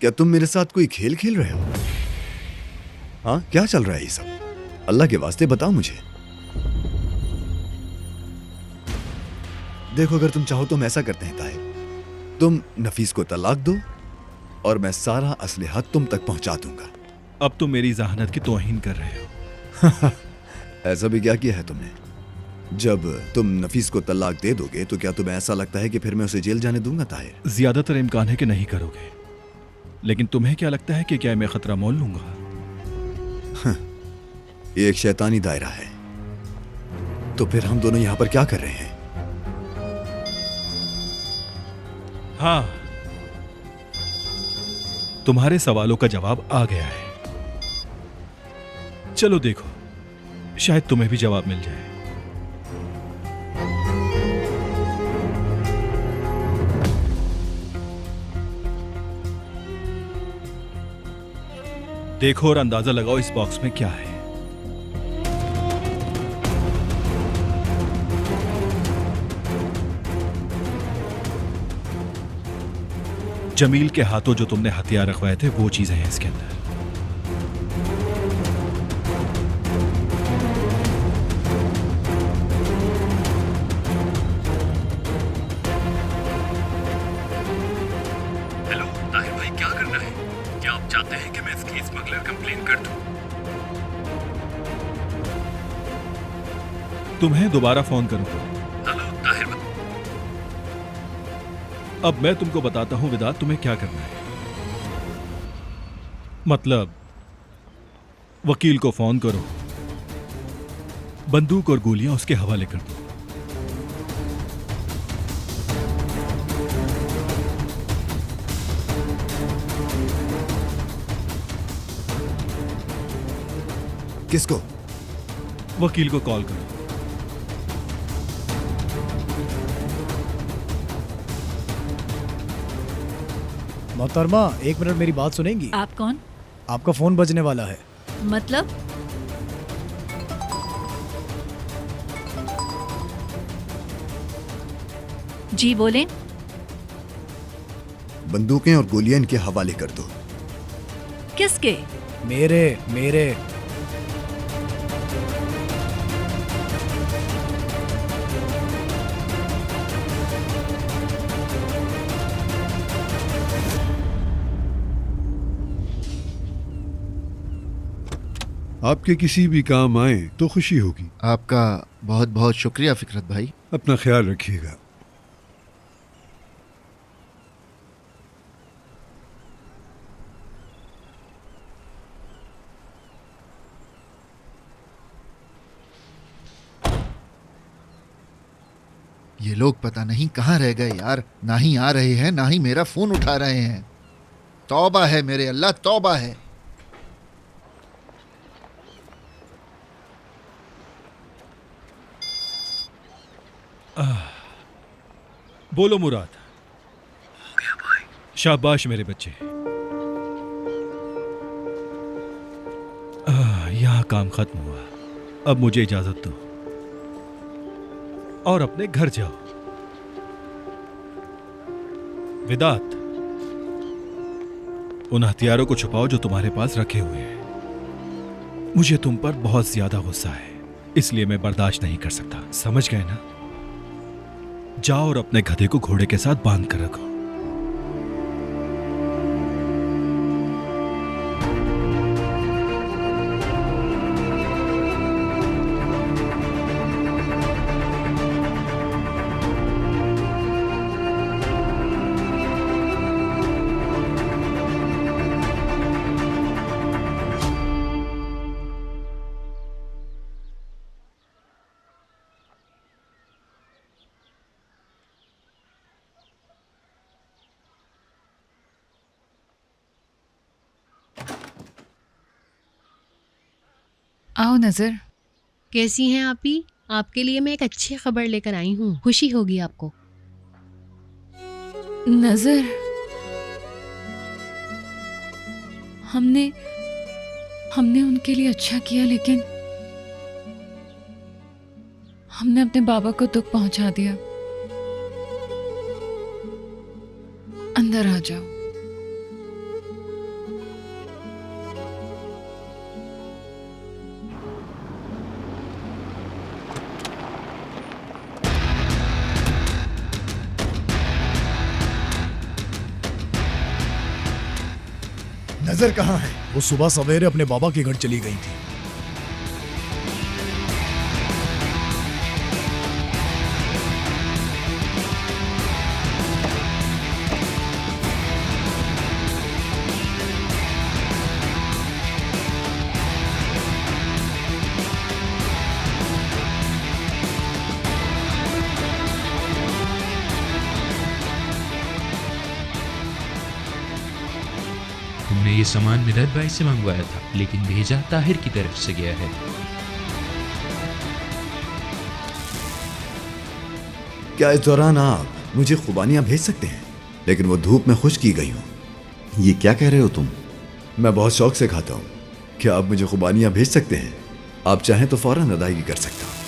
क्या तुम मेरे साथ कोई खेल खेल रहे हो? हाँ, क्या चल रहा है ये सब? अल्लाह के वास्ते बताओ मुझे। देखो, अगर तुम चाहो तो हम ऐसा करते हैं ताहिर, तुम नफीस को तलाक दो और मैं सारा असलहा तुम तक पहुंचा दूंगा। अब तुम मेरी जहानत की तौहीन कर रहे हो। ऐसा भी क्या किया है तुमने? जब तुम नफीस को तलाक दे दोगे तो क्या तुम्हें ऐसा लगता है कि फिर मैं उसे जेल जाने दूंगा ताहिर? ज्यादातर इम्कान है कि नहीं करोगे, लेकिन तुम्हें क्या लगता है कि क्या मैं खतरा मोल लूंगा? ये एक शैतानी दायरा है। तो फिर हम दोनों यहां पर क्या कर रहे हैं? हाँ, तुम्हारे सवालों का जवाब आ गया है। चलो देखो, शायद तुम्हें भी जवाब मिल जाए। देखो और अंदाजा लगाओ इस बॉक्स में क्या है। जमील के हाथों जो तुमने हथियार रखवाए थे वो चीजें हैं इसके अंदर। हेलो ताहिर भाई, क्या करना है? क्या आप चाहते हैं कि मैं इसकी स्मगलर कंप्लेन कर दूं? तुम्हें दोबारा फोन करूं? हेलो ताहिर भाई, अब मैं तुमको बताता हूं विदात, तुम्हें क्या करना है। मतलब वकील को फोन करो, बंदूक और गोलियां उसके हवाले कर दो। किसको? वकील को कॉल करो। मोहतरमा, 1 मिनट मेरी बात सुनेंगी? आप कौन? आपका फोन बजने वाला है। मतलब? जी बोलें। बंदूकें और गोलियां इनके हवाले कर दो। किसके? मेरे मेरे आपके किसी भी काम आए तो खुशी होगी। आपका बहुत बहुत शुक्रिया फिकरत भाई। अपना ख्याल रखिएगा। ये लोग पता नहीं कहाँ रह गए यार, ना ही आ रहे हैं ना ही मेरा फोन उठा रहे हैं। तौबा है मेरे अल्लाह, तौबा है। बोलो मुराद। हो गया भाई। शाबाश मेरे बच्चे। यहां काम खत्म हुआ, अब मुझे इजाजत दो और अपने घर जाओ। विदात, उन हथियारों को छुपाओ जो तुम्हारे पास रखे हुए हैं। मुझे तुम पर बहुत ज्यादा गुस्सा है, इसलिए मैं बर्दाश्त नहीं कर सकता। समझ गए ना? जाओ और अपने गधे को घोड़े के साथ बांध कर रखो। आओ नजर। कैसी हैं आप ही? आपके लिए मैं एक अच्छी खबर लेकर आई हूँ, खुशी होगी आपको। नजर, हमने हमने उनके लिए अच्छा किया, लेकिन हमने अपने बाबा को दुख पहुंचा दिया। अंदर आ जाओ। नजर कहाँ है? वो सुबह सवेरे अपने बाबा के घर चली गई थी। तुमने ये सामान मिराज भाई से मंगवाया था, लेकिन भेजा ताहिर की तरफ से गया है। क्या इस दौरान आप मुझे खुबानियां भेज सकते हैं? लेकिन वो धूप में खुश की गई हूं। ये क्या कह रहे हो तुम? मैं बहुत शौक से खाता हूं। क्या आप मुझे खुबानियां भेज सकते हैं? आप चाहें तो फौरन अदायगी कर सकता हूं।